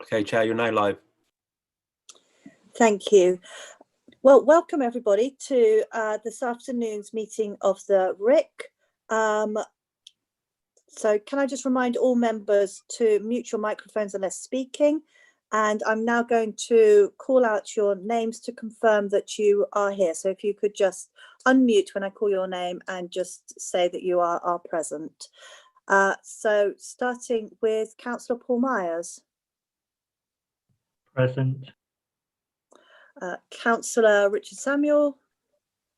Okay, Chair, you're now live. Thank you. Well, welcome everybody to this afternoon's meeting of the RIC. So can I just remind all members to mute your microphones unless speaking. And I'm now going to call out your names to confirm that you are here. So if you could just unmute when I call your name and just say that you are present. So starting with Councillor Paul Myers. Present. Councillor Richard Samuel.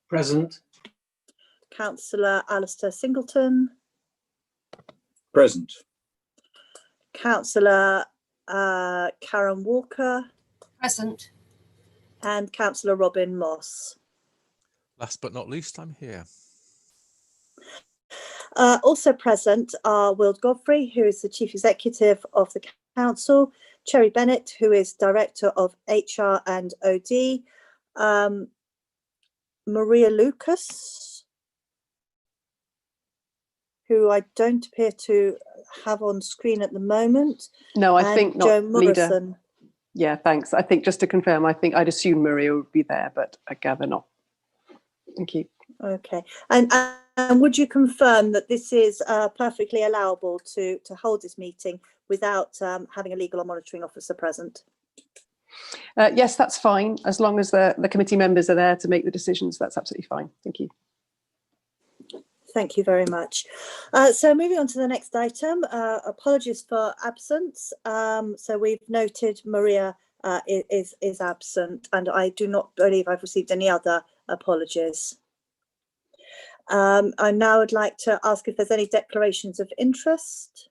Present. Councillor Alistair Singleton. Present. Councillor Karen Walker. Present. And Councillor Robin Moss. Last but not least, I'm here. Also present are Will Godfrey, who is the Chief Executive of the Council, Cherry Bennett, who is Director of HR and OD, Maria Lucas, who I don't appear to have on screen at the moment. No, I think not. Joe Morrison. Leader. Yeah, thanks. I think just to confirm, I think I'd assume Maria would be there, but I gather not. Thank you. Okay. And would you confirm that this is perfectly allowable to hold this meeting without having a legal or monitoring officer present? Yes, that's fine. As long as the committee members are there to make the decisions, that's absolutely fine. Thank you. Thank you very much. So moving on to the next item, apologies for absence. So we've noted Maria is absent, and I do not believe I've received any other apologies. I now would like to ask if there's any declarations of interest.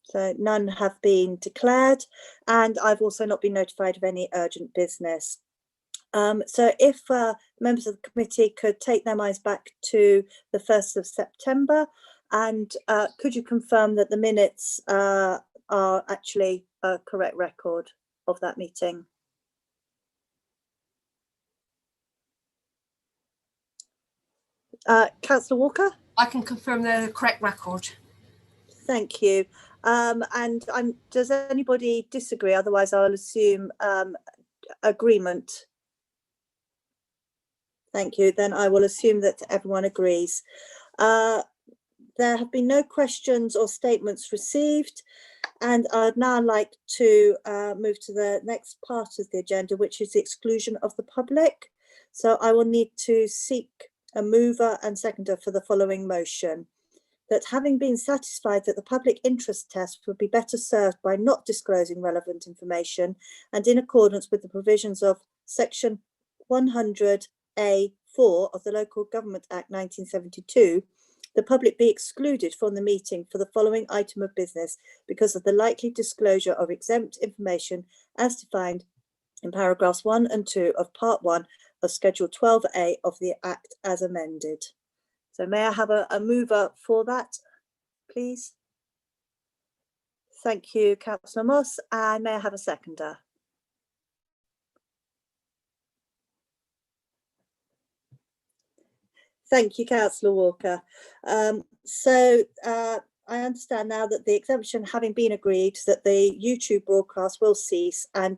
So none have been declared, and I've also not been notified of any urgent business. So if members of the committee could take their minds back to the 1st of September, and could you confirm that the minutes are actually a correct record of that meeting? Councillor Walker? I can confirm the correct record. Thank you. And does anybody disagree? Otherwise, I'll assume agreement. Thank you. Then I will assume that everyone agrees. There have been no questions or statements received, and I'd now like to move to the next part of the agenda, which is the exclusion of the public. So I will need to seek a mover and seconder for the following motion: that having been satisfied that the public interest test would be better served by not disclosing relevant information, and in accordance with the provisions of section 100A(4) of the Local Government Act 1972, the public be excluded from the meeting for the following item of business because of the likely disclosure of exempt information as defined in paragraphs 1 and 2 of part 1 of Schedule 12A of the Act as amended. So may I have a mover for that, please? Thank you, Councillor Moss. And may I have a seconder? Thank you, Councillor Walker. I understand now that the exemption having been agreed, that the YouTube broadcast will cease and